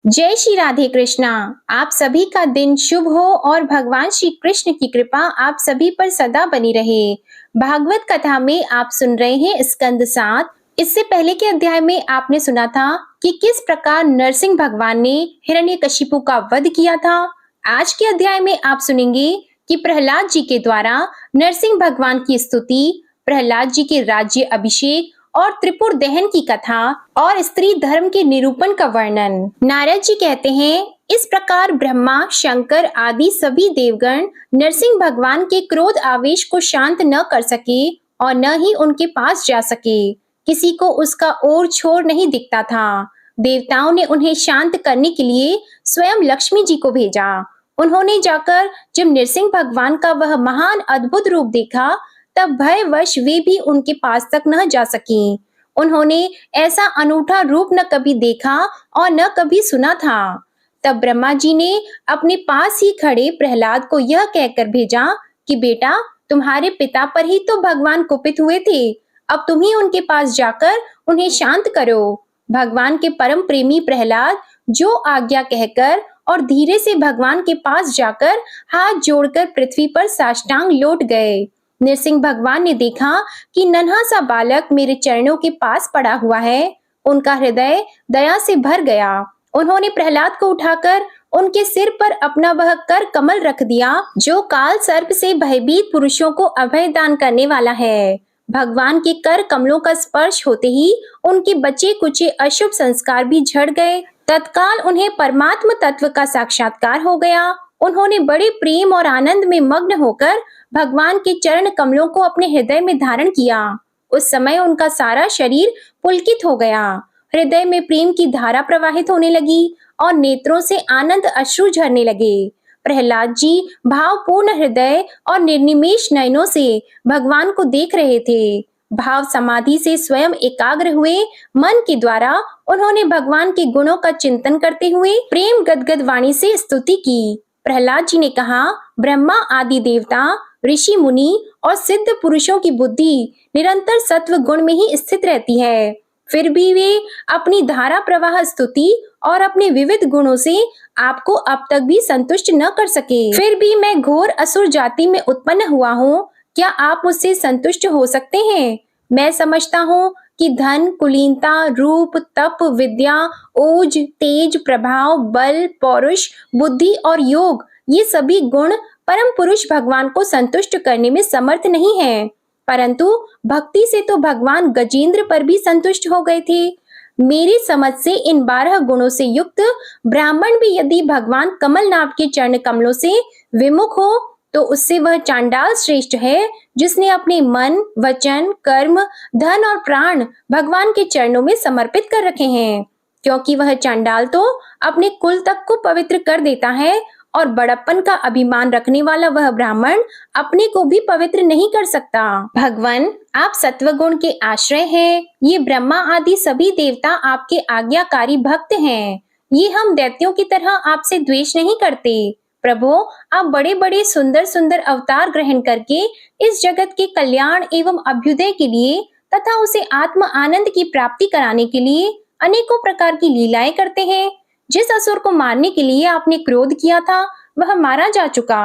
जय श्री राधे कृष्णा। आप सभी का दिन शुभ हो और भगवान श्री कृष्ण की कृपा आप सभी पर सदा बनी रहे। भागवत कथा में आप सुन रहे हैं स्कंद 7। इससे पहले के अध्याय में आपने सुना था कि किस प्रकार नरसिंह भगवान ने हिरण्यकशिपु का वध किया था। आज के अध्याय में आप सुनेंगे कि प्रहलाद जी के द्वारा नरसिंह भगवान की स्तुति, प्रहलाद जी के राज्य अभिषेक और त्रिपुर दहन की कथा और स्त्री धर्म के निरूपण का वर्णन। नारद जी कहते हैं, इस प्रकार ब्रह्मा, शंकर आदि सभी देवगण नरसिंह भगवान के क्रोध आवेश को शांत न कर सके और न ही उनके पास जा सके। किसी को उसका ओर छोर नहीं दिखता था। देवताओं ने उन्हें शांत करने के लिए स्वयं लक्ष्मी जी को भेजा। उन्होंने जाकर जब नरसिंह भगवान का वह महान अद्भुत रूप देखा, तब भयवश वे भी उनके पास तक न जा सकी। उन्होंने ऐसा अनूठा रूप न कभी देखा और न कभी सुना था। तब ब्रह्मा जी ने अपने पास ही खड़े प्रहलाद को यह कहकर भेजा कि बेटा, तुम्हारे पिता पर ही तो भगवान कुपित हुए थे, अब तुम ही उनके पास जाकर उन्हें शांत करो। भगवान के परम प्रेमी प्रहलाद जो आज्ञा कहकर और धीरे से भगवान के पास जाकर हाथ जोड़कर पृथ्वी पर साष्टांग लौट गए। नरसिंह भगवान ने देखा कि नन्हा सा बालक मेरे चरणों के पास पड़ा हुआ है। उनका हृदय दया से भर गया। उन्होंने प्रहलाद को उठाकर उनके सिर पर अपना वह कर कमल रख दिया जो काल सर्प से भयभीत पुरुषों को अभय दान करने वाला है। भगवान के कर कमलों का स्पर्श होते ही उनके बचे कुचे अशुभ संस्कार भी झड़ गए। तत्काल उन्हें परमात्म तत्व का साक्षात्कार हो गया। उन्होंने बड़े प्रेम और आनंद में मग्न होकर भगवान के चरण कमलों को अपने हृदय में धारण किया। उस समय उनका सारा शरीर पुलकित हो गया। हृदय में प्रेम की धारा प्रवाहित होने लगी और नेत्रों से आनंद अश्रु झरने लगे। प्रहलाद जी भावपूर्ण हृदय और निर्निमेष नयनों से भगवान को देख रहे थे। भाव समाधि से स्वयं एकाग्र हुए मन के द्वारा उन्होंने भगवान के गुणों का चिंतन करते हुए प्रेम गदगद वाणी से स्तुति की। प्रहलाद जी ने कहा, ब्रह्मा आदि देवता, ऋषि मुनि और सिद्ध पुरुषों की बुद्धि निरंतर सत्व गुण में ही स्थित रहती है, फिर भी वे अपनी धारा प्रवाह स्तुति और अपने विविध गुणों से आपको अब तक भी संतुष्ट न कर सके। फिर भी मैं घोर असुर जाति में उत्पन्न हुआ हूँ, क्या आप मुझसे संतुष्ट हो सकते हैं? मैं समझता हूँ कि धन, कुलीनता, रूप, तप, विद्या, ओज, तेज, प्रभाव, बल, पौरुष, बुद्धि और योग, ये सभी गुण परम पुरुष भगवान को संतुष्ट करने में समर्थ नहीं है, परंतु भक्ति से तो भगवान गजेंद्र पर भी संतुष्ट हो गए थे। मेरी समझ से इन 12 गुणों से युक्त ब्राह्मण भी यदि भगवान कमल नाभ के चरण कमलों से विमुख हो तो उससे वह चांडाल श्रेष्ठ है, जिसने अपने मन, वचन, कर्म, धन और प्राण भगवान के चरणों में समर्पित कर रखे हैं। क्योंकि वह चांडाल तो अपने कुल तक को पवित्र कर देता है और बड़प्पन का अभिमान रखने वाला वह ब्राह्मण अपने को भी पवित्र नहीं कर सकता। भगवान, आप सत्वगुण के आश्रय हैं। ये ब्रह्मा आदि सभी देवता आपके आज्ञाकारी भक्त हैं। ये हम दैत्यों की तरह आपसे द्वेष नहीं करते। प्रभु, आप बड़े बड़े सुंदर सुंदर अवतार ग्रहण करके इस जगत के कल्याण एवं अभ्युदय के लिए तथा उसे आत्म आनंद की प्राप्ति कराने के लिए अनेकों प्रकार की लीलाएं करते हैं। जिस असुर को मारने के लिए आपने क्रोध किया था वह मारा जा चुका।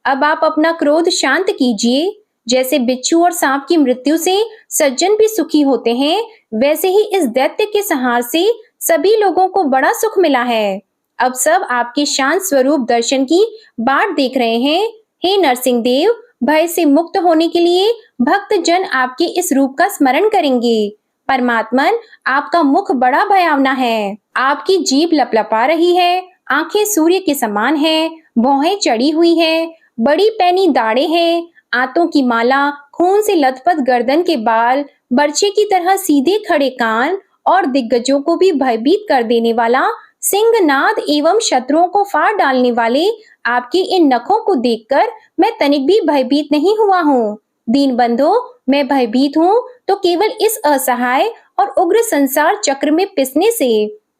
अब आप अपना क्रोध शांत कीजिए। जैसे बिच्छू और सांप की मृत्यु से सज्जन भी सुखी होते हैं, वैसे ही इस दैत्य के संहार से सभी लोगों को बड़ा सुख मिला है। अब सब आपके शांत स्वरूप दर्शन की बाट देख रहे हैं। हे नरसिंह देव, भय से मुक्त होने के लिए भक्त जन आपके इस रूप का स्मरण करेंगे। परमात्मन, आपका मुख बड़ा भयावना है। आपकी जीभ लपलपा रही है, आंखें सूर्य के समान हैं, भौहें चढ़ी हुई हैं, बड़ी पैनी दाढ़ें हैं, आंतों की माला, खून से लथपथ गर्दन के बाल, बर्छे की तरह सीधे खड़े कान और दिग्गजों को भी भयभीत कर देने वाला सिंहनाद एवं शत्रुओं को फाड़ डालने वाले आपके इन नखों को देखकर मैं तनिक भी भयभीत नहीं हुआ हूँ। दीन बंधो, मैं भयभीत हूँ तो केवल इस असहाय और उग्र संसार चक्र में पिसने से।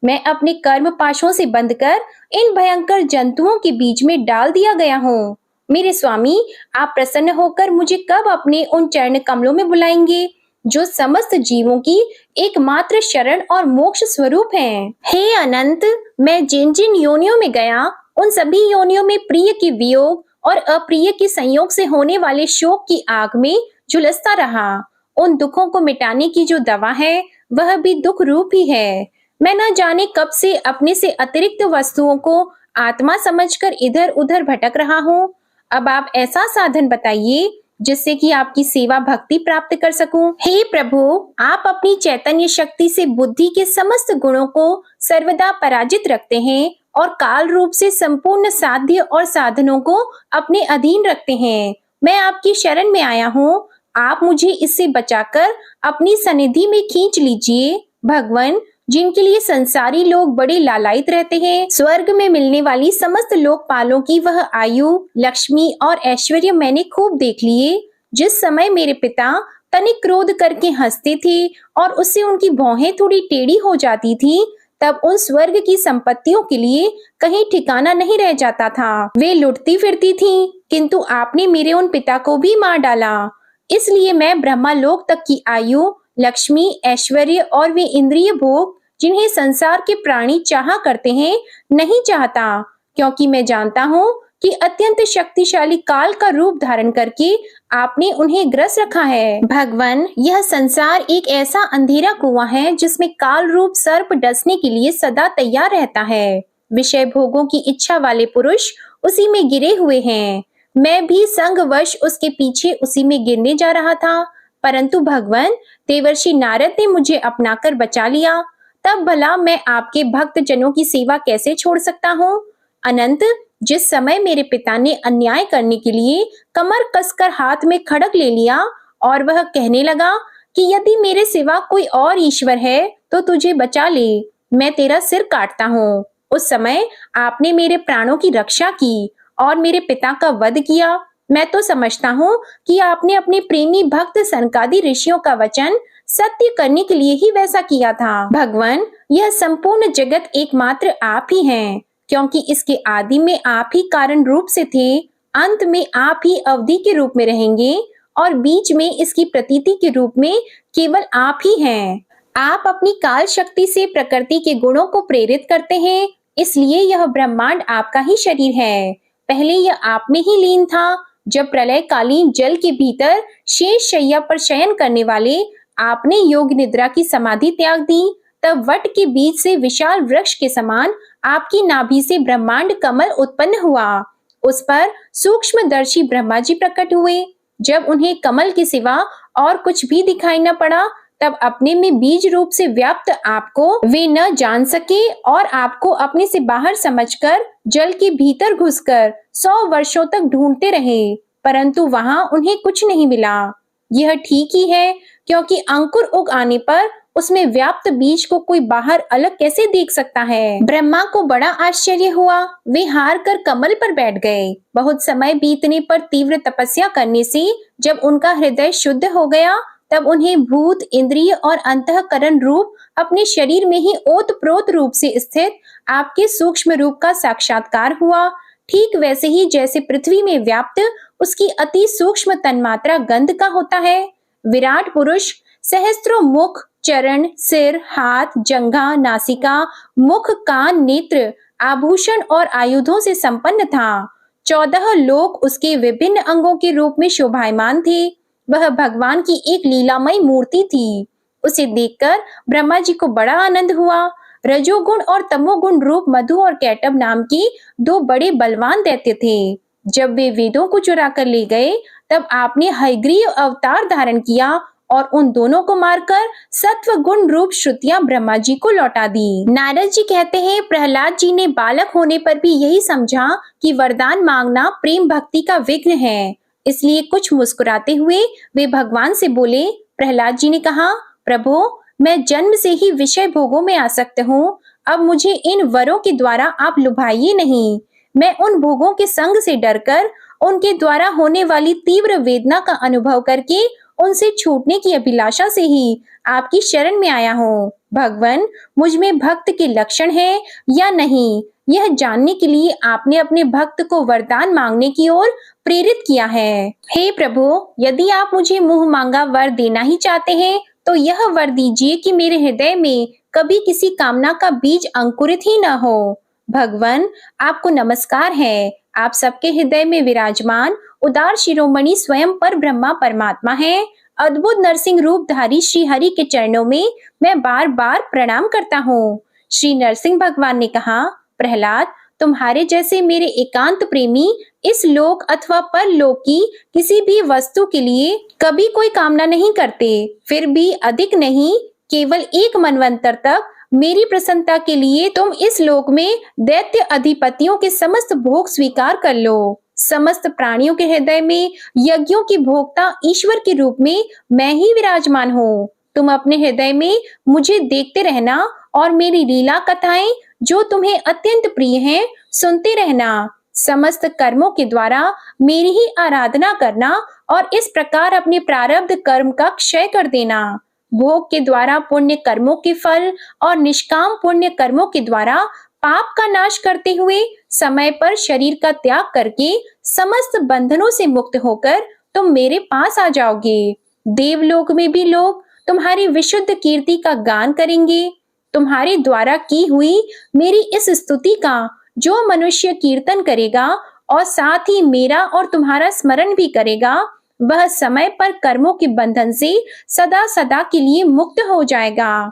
मैं अपने कर्म पाशों से बंधकर इन भयंकर जंतुओं के बीच में डाल दिया गया हूँ। मेरे स्वामी, आप प्रसन्न होकर मुझे कब अपने उन चरण कमलों में बुलाएंगे जो समस्त जीवों की एकमात्र शरण और मोक्ष स्वरूप हैं। हे अनंत, मैं जिन जिन योनियों में गया, उन सभी योनियों में प्रिय के वियोग और अप्रिय के संयोग से होने वाले शोक की आग में झुलसता रहा। उन दुखों को मिटाने की जो दवा है, वह भी दुख रूप ही है। मैं न जाने कब से अपने से अतिरिक्त वस्तुओं को आत्मा समझकर इधर उधर भटक रहा हूँ। अब आप ऐसा साधन बताइए जिससे कि आपकी सेवा भक्ति प्राप्त कर सकूं। हे प्रभु, आप अपनी चैतन्य शक्ति से बुद्धि के समस्त गुणों को सर्वदा पराजित रखते हैं और काल रूप से संपूर्ण साध्य और साधनों को अपने अधीन रखते हैं। मैं आपकी शरण में आया हूँ, आप मुझे इससे बचाकर अपनी सनिधि में खींच लीजिए। भगवान, जिनके लिए संसारी लोग बड़े लालायित रहते हैं, स्वर्ग में मिलने वाली समस्त लोकपालों की वह आयु, लक्ष्मी और ऐश्वर्य मैंने खूब देख लिए। जिस समय मेरे पिता तनिक क्रोध करके हंसते थे और उससे उनकी भौहें थोड़ी टेढ़ी हो जाती थी, तब उन स्वर्ग की संपत्तियों के लिए कहीं ठिकाना नहीं रह जाता था। वे लुटती फिरती थीं, किंतु आपने मेरे उन पिता को भी मार डाला। इसलिए मैं ब्रह्मालोक तक की आयु, लक्ष्मी, ऐश्वर्य और वे इंद्रिय भोग जिन्हें संसार के प्राणी चाहा करते हैं, नहीं चाहता, क्योंकि मैं जानता हूँ कि अत्यंत शक्तिशाली काल का रूप धारण करके आपने उन्हें ग्रस रखा है। भगवान, यह संसार एक ऐसा अंधेरा कुआं है जिसमें काल रूप सर्प डसने के लिए सदा तैयार रहता है। विषय भोगों की इच्छा वाले पुरुष उसी में गिरे हुए हैं। मैं भी संगवश उसके पीछे उसी में गिरने जा रहा था, परंतु भगवान, देवर्षि नारद ने मुझे अपनाकर बचा लिया। तब भला मैं आपके भक्त जनों की सेवा कैसे छोड़ सकता हूँ? अनंत, जिस समय मेरे पिता ने अन्याय करने के लिए कमर कसकर हाथ में खड़ग ले लिया और वह कहने लगा कि यदि मेरे सिवा कोई और ईश्वर है तो तुझे बचा ले, मैं तेरा सिर काटता हूँ, उस समय आपने मेरे प्राणों की रक्षा की और मेरे पिता का वध किया। मैं तो समझता हूँ कि आपने अपने प्रेमी भक्त सनकादि ऋषियों का वचन सत्य करने के लिए ही वैसा किया था। भगवान, यह संपूर्ण जगत एकमात्र आप ही हैं, क्योंकि इसके आदि में आप ही कारण रूप से थे, अंत में आप ही अवधि के रूप में रहेंगे और बीच में इसकी प्रतीति के रूप में केवल आप ही हैं। आप अपनी काल शक्ति से प्रकृति के गुणों को प्रेरित करते हैं, इसलिए यह ब्रह्मांड आपका ही शरीर है। पहले यह आप में ही लीन था। जब प्रलयकालीन जल के भीतर शेष शैया पर शयन करने वाले आपने योग निद्रा की समाधि त्याग दी, तब वट के बीच से विशाल वृक्ष के समान आपकी नाभि से ब्रह्मांड कमल उत्पन्न हुआ। उस पर सूक्ष्मदर्शी ब्रह्मा जी प्रकट हुए। जब उन्हें कमल के सिवा और कुछ भी दिखाई न पड़ा, तब अपने में बीज रूप से व्याप्त आपको वे न जान सके और आपको अपने से बाहर समझकर जल के भीतर घुसकर 100 वर्षों तक ढूंढते रहे, परंतु वहां उन्हें कुछ नहीं मिला। यह ठीक ही है, क्योंकि अंकुर उग आने पर उसमें व्याप्त बीज को कोई बाहर अलग कैसे देख सकता है। ब्रह्मा को बड़ा आश्चर्य हुआ। वे हार कर कमल पर बैठ गए। बहुत समय बीतने पर तीव्र तपस्या करने से जब उनका हृदय शुद्ध हो गया, तब उन्हें भूत, इंद्रिय और अंतःकरण रूप अपने शरीर में ही ओतप्रोत रूप से स्थित आपके सूक्ष्म रूप का साक्षात्कार हुआ। ठीक वैसे ही जैसे पृथ्वी में व्याप्त उसकी अति सूक्ष्म तन्मात्रा गंध का होता है। विराट पुरुष सहस्त्रों मुख, चरण, सिर, हाथ, जंघा, नासिका, मुख, कान, नेत्र, आभूषण और आयुधों से संपन्न था। 14 लोक उसके विभिन्न अंगों के रूप में शोभायमान थे। वह भगवान की एक लीलामयी मूर्ति थी। उसे देखकर ब्रह्मा जी को बड़ा आनंद हुआ। रजोगुण और तमोगुण रूप मधु और कैटभ नाम की 2 बड़े बलवान दैत्य थे। जब वे वेदों को चुरा कर ले गए, तब आपने हयग्रीव अवतार धारण किया और उन दोनों को मारकर सत्व गुण रूप श्रुतियां ब्रह्मा जी को लौटा दी। नारद जी कहते हैं, प्रहलाद जी ने बालक होने पर भी यही समझा कि वरदान मांगना प्रेम भक्ति का विघ्न है, इसलिए कुछ मुस्कुराते हुए वे भगवान से बोले। प्रहलाद जी ने कहा, प्रभु, मैं जन्म से ही विषय भोगों में आसक्त हूँ। अब मुझे इन वरों के द्वारा आप लुभाइए नहीं। मैं उन भोगों के संग से डरकर उनके द्वारा होने वाली तीव्र वेदना का अनुभव करके उनसे छूटने की अभिलाषा से ही आपकी शरण में आया हूँ। भगवान, मुझ में भक्त के लक्षण है या नहीं, यह जानने के लिए आपने अपने भक्त को वरदान मांगने की ओर प्रेरित किया है। हे प्रभु, यदि आप मुझे मुंह मांगा वर देना ही चाहते हैं तो यह वर दीजिए कि मेरे हृदय में कभी किसी कामना का बीज अंकुरित ही न हो। भगवान, आपको नमस्कार है। आप सबके हृदय में विराजमान उदार शिरोमणि स्वयं पर ब्रह्मा परमात्मा है। अद्भुत नरसिंह रूपधारी श्री हरि के चरणों में मैं बार बार प्रणाम करता हूँ। श्री नरसिंह भगवान ने कहा, प्रहलाद, तुम्हारे जैसे मेरे एकांत प्रेमी इस लोक अथवा परलोक की किसी भी वस्तु के लिए कभी कोई कामना नहीं करते। फिर भी अधिक नहीं, केवल एक मनवंतर तक मेरी प्रसन्नता के लिए तुम इस लोक में दैत्य अधिपतियों के समस्त भोग स्वीकार कर लो। समस्त प्राणियों के हृदय में यज्ञों की भोक्ता ईश्वर के रूप में मैं ही विराजमान हूँ। तुम अपने हृदय में मुझे देखते रहना और मेरी लीला कथाएं जो तुम्हें अत्यंत प्रिय हैं सुनते रहना। समस्त कर्मों के द्वारा मेरी ही आराधना करना और इस प्रकार अपने प्रारब्ध कर्म का क्षय कर देना। भोग के द्वारा पुण्य कर्मों के फल और निष्काम पुण्य कर्मों के द्वारा पाप का नाश करते हुए समय पर शरीर का त्याग करके समस्त बंधनों से मुक्त होकर तुम मेरे पास आ जाओगे। देवलोक में भी लोग तुम्हारी विशुद्ध कीर्ति का गान करेंगे। तुम्हारे द्वारा की हुई मेरी इस स्तुति का जो मनुष्य कीर्तन करेगा और साथ ही मेरा और तुम्हारा स्मरण भी करेगा, वह समय पर कर्मों के बंधन से सदा सदा के लिए मुक्त हो जाएगा।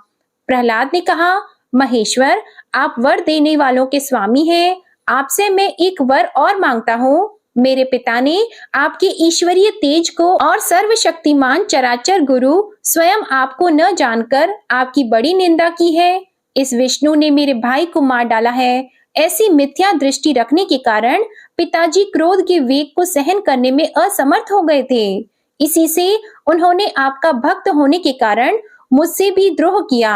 प्रहलाद ने कहा, महेश्वर, आप वर देने वालों के स्वामी हैं। आपसे मैं एक वर और मांगता हूँ। मेरे पिता ने आपके ईश्वरीय तेज को और सर्वशक्तिमान चराचर गुरु स्वयं आपको न जानकर आपकी बड़ी निंदा की है। इस विष्णु ने मेरे भाई को मार डाला है। ऐसी मिथ्या दृष्टि रखने के कारण पिताजी क्रोध के वेग को सहन करने में असमर्थ हो गए थे। इसी से उन्होंने आपका भक्त होने के कारण मुझसे भी द्रोह किया।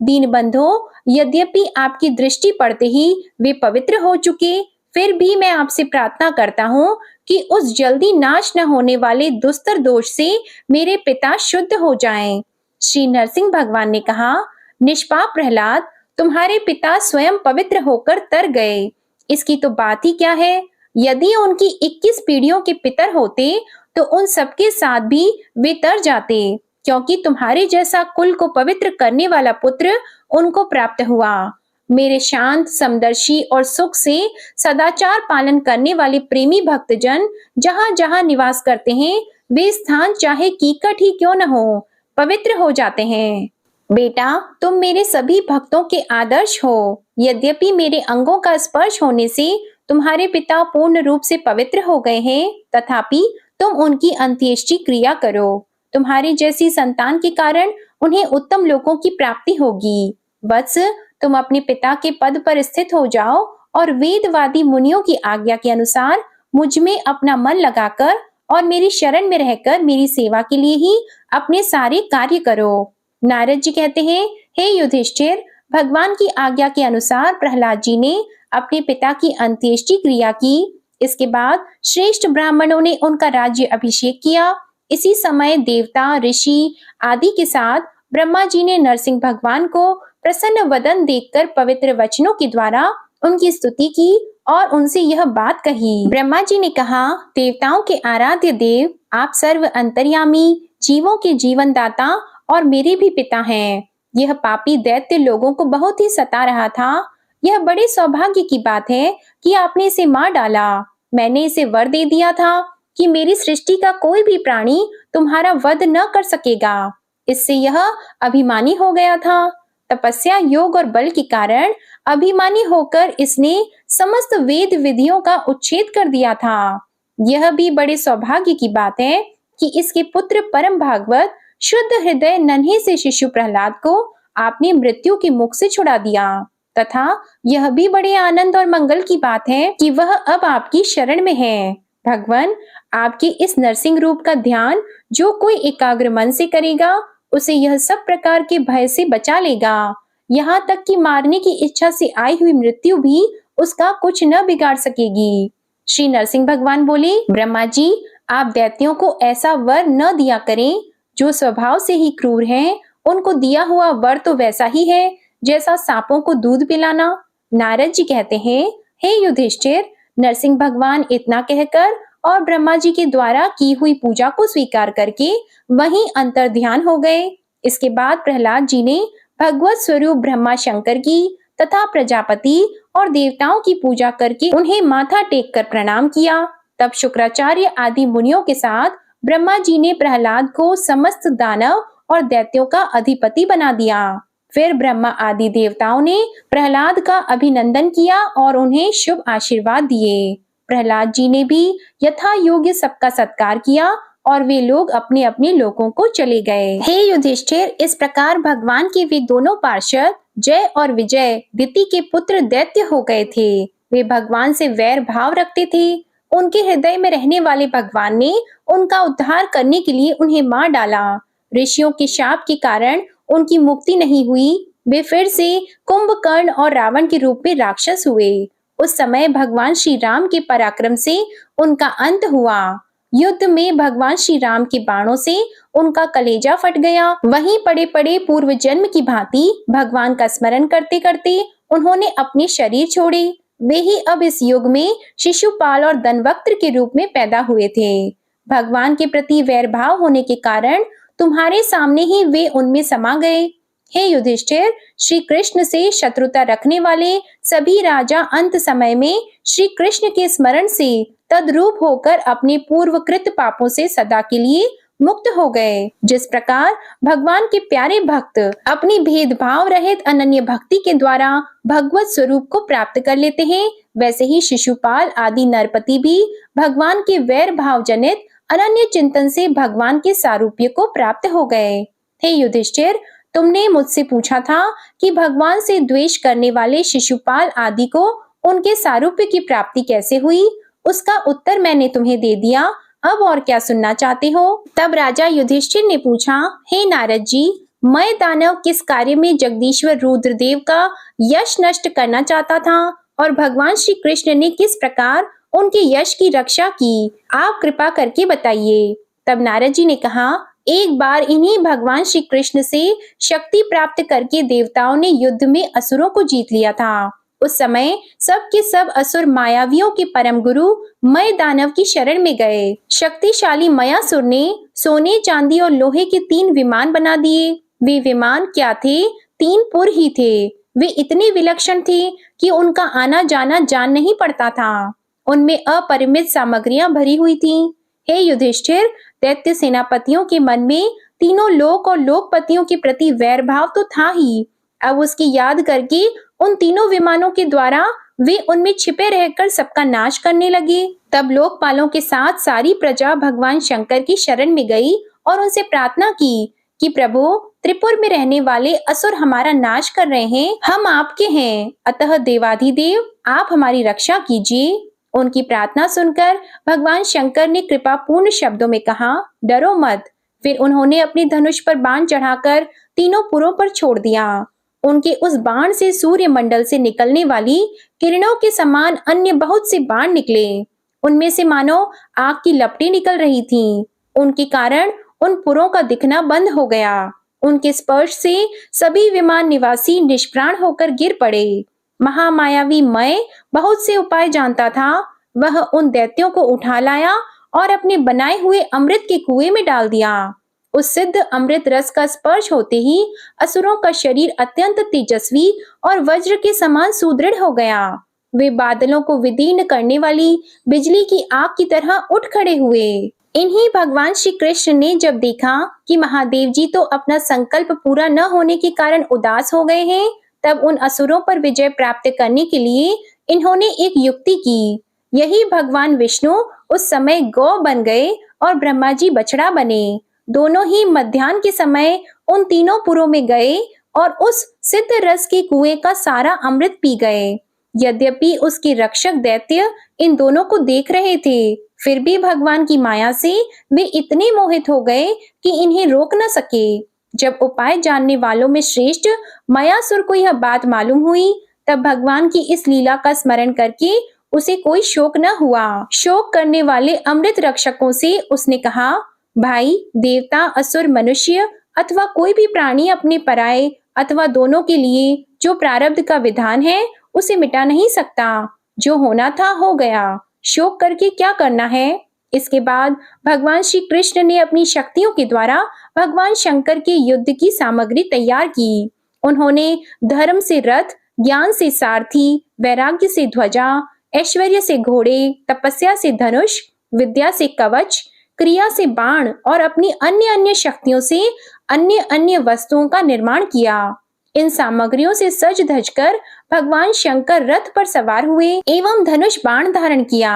दीनबंधो, यद्यपि आपकी दृष्टि पड़ते ही वे पवित्र हो चुके, फिर भी मैं आपसे प्रार्थना करता हूँ कि उस जल्दी नाश न होने वाले दुस्तर दोष से मेरे पिता शुद्ध हो जाएं। श्री नरसिंह भगवान ने कहा, निष्पाप प्रहलाद, तुम्हारे पिता स्वयं पवित्र होकर तर गए। इसकी तो बात ही क्या है। यदि उनकी 21 पीढ़ियों के पितर होते तो उन सबके साथ भी वे तर जाते, क्योंकि तुम्हारे जैसा कुल को पवित्र करने वाला पुत्र उनको प्राप्त हुआ। मेरे शांत, समदर्शी और सुख से सदाचार पालन करने वाले प्रेमी भक्तजन जहाँ जहाँ निवास करते हैं, वे स्थान चाहे कीकट ही क्यों न हो, पवित्र हो जाते हैं। बेटा, तुम मेरे सभी भक्तों के आदर्श हो। यद्यपि मेरे अंगों का स्पर्श होने से तुम्हारे पिता पूर्ण रूप से पवित्र हो गए हैं, तथापि तुम उनकी अंत्येष्टि क्रिया करो। तुम्हारी जैसी संतान के कारण उन्हें उत्तम लोकों की प्राप्ति होगी। वत्स, तुम अपने पिता के पद पर स्थित हो जाओ और वेदवादी मुनियों की आज्ञा के अनुसार मुझ में अपना मन लगाकर और मेरी शरण में रहकर मेरी सेवा के लिए ही अपने सारे कार्य करो। नारद जी कहते हैं, हे युधिष्ठिर, भगवान की आज्ञा के अनुसार प्रहलाद जी ने अपने पिता की अंत्येष्टि क्रिया की। इसके बाद श्रेष्ठ ब्राह्मणों ने उनका राज्य अभिषेक किया। इसी समय देवता, ऋषि आदि के साथ ब्रह्मा जी ने नरसिंह भगवान को प्रसन्न वदन देखकर पवित्र वचनों के द्वारा उनकी स्तुति की और उनसे यह बात कही। ब्रह्मा जी ने कहा, देवताओं के आराध्य देव, आप सर्व अंतर्यामी, जीवों के जीवन दाता और मेरे भी पिता हैं। यह पापी दैत्य लोगों को बहुत ही सता रहा था। यह बड़े सौभाग्य की बात है कि आपने इसे मार डाला। मैंने इसे वर दे दिया था कि मेरी सृष्टि का कोई भी प्राणी तुम्हारा वध न कर सकेगा। इससे यह अभिमानी हो गया था। तपस्या, योग और बल के कारण अभिमानी होकर इसने समस्त वेद विधियों का उच्छेद कर दिया था। यह भी बड़े सौभाग्य की बात है कि इसके पुत्र परम भागवत शुद्ध हृदय नन्हे से शिशु प्रहलाद को आपने मृत्यु के मुख से छुड़ा दिया, तथा यह भी बड़े आनंद और मंगल की बात है कि वह अब आपकी शरण में है। भगवान, आपके इस नरसिंह रूप का ध्यान जो कोई एकाग्र मन से करेगा, उसे यह सब प्रकार के भय से बचा लेगा। यहाँ तक कि मारने की इच्छा से आई हुई मृत्यु भी उसका कुछ न बिगाड़ सकेगी। श्री नरसिंह भगवान बोले, ब्रह्मा जी, आप दैत्यों को ऐसा वर न दिया करें जो स्वभाव से ही क्रूर हैं। उनको दिया हुआ वर तो वैसा ही है जैसा सांपों को दूध पिलाना। नारद जी कहते हैं, हे युधिष्ठिर, नरसिंह भगवान इतना कहकर और ब्रह्मा जी के द्वारा की हुई पूजा को स्वीकार करके वहीं अंतर ध्यान हो गए। इसके बाद प्रहलाद जी ने भगवत स्वरूप ब्रह्मा शंकर की तथा प्रजापति और देवताओं की पूजा करके उन्हें माथा टेक कर प्रणाम किया। तब शुक्राचार्य आदि मुनियों के साथ ब्रह्मा जी ने प्रहलाद को समस्त दानव और दैत्यों का अधिपति बना दिया। फिर ब्रह्मा आदि देवताओं ने प्रहलाद का अभिनंदन किया और उन्हें शुभ आशीर्वाद दिए। प्रहलाद जी ने भी यथा योग्य सबका सत्कार किया और वे लोग अपने अपने लोकों को चले गए। हे युधिष्ठिर, इस प्रकार भगवान के वे दोनों पार्षद जय और विजय दिति के पुत्र दैत्य हो गए थे। वे भगवान से वैर भाव रखते थे। उनके हृदय में रहने वाले भगवान ने उनका उद्धार करने के लिए उन्हें मार डाला। ऋषियों के शाप के कारण उनकी मुक्ति नहीं हुई। वे फिर से कुंभकर्ण और रावण के रूप में राक्षस हुए। उस समय भगवान श्री राम के पराक्रम से उनका अंत हुआ। युद्ध में भगवान श्री राम के बाणों से उनका कलेजा फट गया। वहीं पड़े पड़े पूर्व जन्म की भांति भगवान का स्मरण करते करते उन्होंने अपने शरीर छोड़े। वे ही अब इस युग में शिशुपाल और धनवक्त्र के रूप में पैदा हुए थे। भगवान के प्रति वैर भाव होने के कारण तुम्हारे सामने ही वे उनमें समा गए। हे युधिष्ठिर, श्री कृष्ण से शत्रुता रखने वाले सभी राजा अंत समय में श्री कृष्ण के स्मरण से तद्रूप होकर अपने पूर्वकृत पापों से सदा के लिए मुक्त हो गए। जिस प्रकार भगवान के प्यारे भक्त अपनी भेदभाव रहित अनन्य भक्ति के द्वारा भगवत स्वरूप को प्राप्त कर लेते हैं, वैसे ही शिशुपाल आदि नरपति भी भगवान के वैर भाव जनित अनन्य चिंतन से भगवान के सारूप्य को प्राप्त हो गए। हे युधिष्ठिर, तुमने मुझसे पूछा था कि भगवान से द्वेष करने वाले शिशुपाल आदि को उनके सारूप्य की प्राप्ति कैसे हुई। उसका उत्तर मैंने तुम्हें दे दिया। अब और क्या सुनना चाहते हो? तब राजा युधिष्ठिर ने पूछा, हे नारद जी, मैं दानव किस कार्य में जगदीश्वर रुद्रदेव का यश नष्ट करना चाहता था और भगवान श्री कृष्ण ने किस प्रकार उनके यश की रक्षा की, आप कृपा करके बताइए। तब नारद जी ने कहा, एक बार इन्हीं भगवान श्री कृष्ण से शक्ति प्राप्त करके देवताओं ने युद्ध में असुरों को जीत लिया था। उस समय सब के सब असुर मायावियों के परम गुरु मय दानव की शरण में गए। शक्तिशाली मयासुर ने सोने, चांदी और लोहे के 3 विमान बना दिए। वे विमान क्या थे? 3 पुर ही थे। वे इतने विलक्षण थे कि उनका आना जाना जान नहीं पड़ता था। उनमें अपरिमित सामग्रियां भरी हुई थीं। हे युधिष्ठिर, दैत्य सेनापतियों के मन में तीनों लोक और लोकपतियों के प्रति वैर भाव तो था ही। अब उसकी याद करके उन तीनों विमानों के द्वारा वे उनमें छिपे रहकर सबका नाश करने लगे। तब लोकपालों के साथ सारी प्रजा भगवान शंकर की शरण में गई और उनसे प्रार्थना की कि प्रभु, त्रिपुर में रहने वाले असुर हमारा नाश कर रहे हैं, हम आपके हैं, अतः देवाधिदेव आप हमारी रक्षा कीजिए। उनकी प्रार्थना सुनकर भगवान शंकर ने कृपा पूर्ण शब्दों में कहा, डरो मत। फिर उन्होंने अपने धनुष पर बाण चढ़ाकर तीनों पुरों पर छोड़ दिया। उनके उस बाण से सूर्य मंडल से निकलने वाली किरणों के समान अन्य बहुत से बाण निकले। उनमें से मानो आग की लपटें निकल रही थीं। उनके कारण उन पुरों का दिखना बंद हो गया। उनके स्पर्श से सभी विमान निवासी निष्प्राण होकर गिर पड़े। महामायावी मय बहुत से उपाय जानता था। वह उन दैत्यों को उठा लाया और अपने बनाए हुए अमृत के कुएं में डाल दिया। उस सिद्ध अमृत रस का स्पर्श होते ही असुरों का शरीर अत्यंत तेजस्वी और वज्र के समान सुदृढ़ हो गया। वे बादलों को विदीर्ण करने वाली बिजली की आग की तरह उठ खड़े हुए। इन्हीं भगवान श्री कृष्ण ने जब देखा कि महादेव जी तो अपना संकल्प पूरा न होने के कारण उदास हो गए हैं, तब उन असुरों पर विजय प्राप्त करने के लिए इन्होंने एक युक्ति की। यही भगवान विष्णु उस समय गौ बन गए और ब्रह्मा जी बछड़ा बने। दोनों ही मध्याह्न के समय उन तीनों पुरों में गए और उस सिद्ध रस के कुएं का सारा अमृत पी गए। यद्यपि उसके रक्षक दैत्य इन दोनों को देख रहे थे, फिर भी भगवान की माया से वे इतने मोहित हो गए कि इन्हें रोक न सके। जब उपाय जानने वालों में श्रेष्ठ मयासुर को यह बात मालूम हुई, तब भगवान की इस लीला का स्मरण करके उसे कोई शोक न हुआ। शोक करने वाले अमृत रक्षकों से उसने कहा, भाई, देवता, असुर, मनुष्य अथवा कोई भी प्राणी अपने पराये अथवा दोनों के लिए जो प्रारब्ध का विधान है उसे मिटा नहीं सकता। जो होना था हो गया, शोक करके क्या करना है। इसके बाद भगवान श्री कृष्ण ने अपनी शक्तियों के द्वारा भगवान शंकर के युद्ध की सामग्री तैयार की। उन्होंने धर्म से रथ, ज्ञान से सारथी, वैराग्य से ध्वजा, ऐश्वर्य से घोड़े, तपस्या से धनुष, विद्या से कवच, क्रिया से बाण और अपनी अन्य अन्य शक्तियों से अन्य अन्य वस्तुओं का निर्माण किया। इन सामग्रियों से सज धजकर भगवान शंकर रथ पर सवार हुए एवं धनुष बाण धारण किया।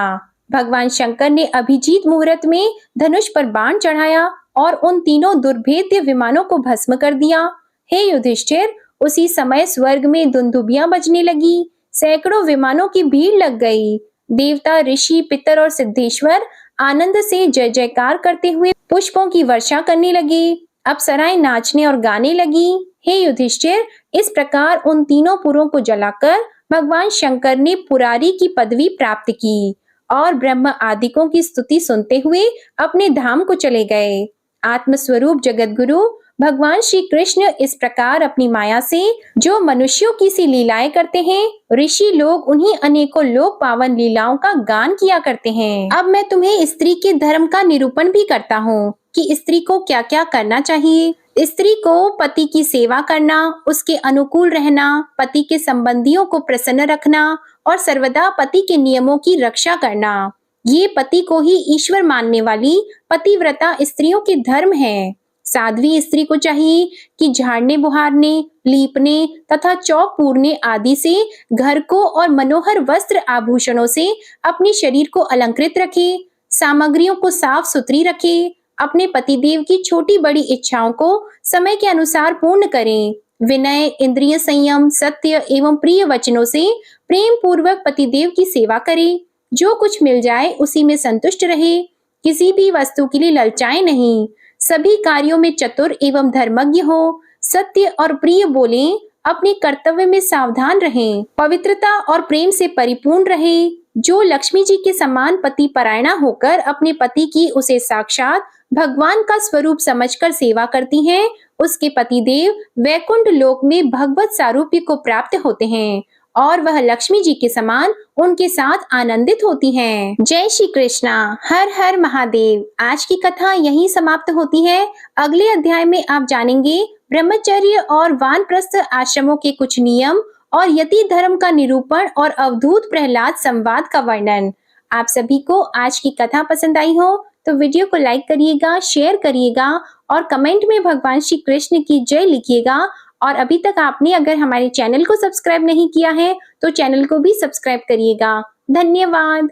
भगवान शंकर ने अभिजीत मुहूर्त में धनुष पर बाण चढ़ाया और उन तीनों दुर्भेद्य विमानों को भस्म कर दिया। हे युधिष्ठिर, उसी समय स्वर्ग में दुंदुभियां बजने लगी, सैकड़ों विमानों की भीड़ लग गई। देवता, ऋषि, पितर और सिद्धेश्वर आनंद से जय जयकार करते हुए पुष्पों की वर्षा करने लगे। अप्सराएं नाचने और गाने लगी। हे युधिष्ठिर, इस प्रकार उन तीनों पुरों को जलाकर भगवान शंकर ने पुरारी की पदवी प्राप्त की और ब्रह्म आदिकों की स्तुति सुनते हुए अपने धाम को चले गए। आत्मस्वरूप जगतगुरु भगवान श्री कृष्ण इस प्रकार अपनी माया से जो मनुष्यों की सी लीलाएं करते हैं, ऋषि लोग उन्हीं अनेकों लोक पावन लीलाओं का गान किया करते हैं। अब मैं तुम्हें स्त्री के धर्म का निरूपण भी करता हूँ कि स्त्री को क्या क्या करना चाहिए। स्त्री को पति की सेवा करना, उसके अनुकूल रहना, पति के संबंधियों को प्रसन्न रखना और सर्वदा पति के नियमों की रक्षा करना, ये पति को ही ईश्वर मानने वाली पतिव्रता स्त्रियों के धर्म है। साध्वी स्त्री को चाहिए कि झाड़ने बुहारने, लीपने तथा चौक पूरने आदि से घर को और मनोहर वस्त्र आभूषणों से अपने शरीर को अलंकृत रखे, सामग्रियों को साफ सुथरी रखे, अपने पतिदेव की छोटी बड़ी इच्छाओं को समय के अनुसार पूर्ण करें, विनय, इंद्रिय संयम, सत्य एवं प्रिय वचनों से प्रेम पूर्वक पतिदेव की सेवा करे, जो कुछ मिल जाए उसी में संतुष्ट रहे, किसी भी वस्तु के लिए ललचाए नहीं, सभी कार्यों में चतुर एवं धर्मज्ञ हो, सत्य और प्रिय बोले, अपने कर्तव्य में सावधान रहें, पवित्रता और प्रेम से परिपूर्ण रहे। जो लक्ष्मी जी के समान पति परायणा होकर अपने पति की उसे साक्षात भगवान का स्वरूप समझकर सेवा करती हैं, उसके पतिदेव वैकुंठ लोक में भगवत सारूप्य को प्राप्त होते हैं और वह लक्ष्मी जी के समान उनके साथ आनंदित होती हैं। जय श्री कृष्णा। हर हर महादेव। आज की कथा यहीं समाप्त होती है। अगले अध्याय में आप जानेंगे ब्रह्मचर्य और वानप्रस्थ आश्रमों के कुछ नियम और यति धर्म का निरूपण और अवधूत प्रहलाद संवाद का वर्णन। आप सभी को आज की कथा पसंद आई हो तो वीडियो को लाइक करिएगा, शेयर करिएगा और कमेंट में भगवान श्री कृष्ण की जय लिखिएगा। और अभी तक आपने अगर हमारे चैनल को सब्सक्राइब नहीं किया है तो चैनल को भी सब्सक्राइब करिएगा। धन्यवाद।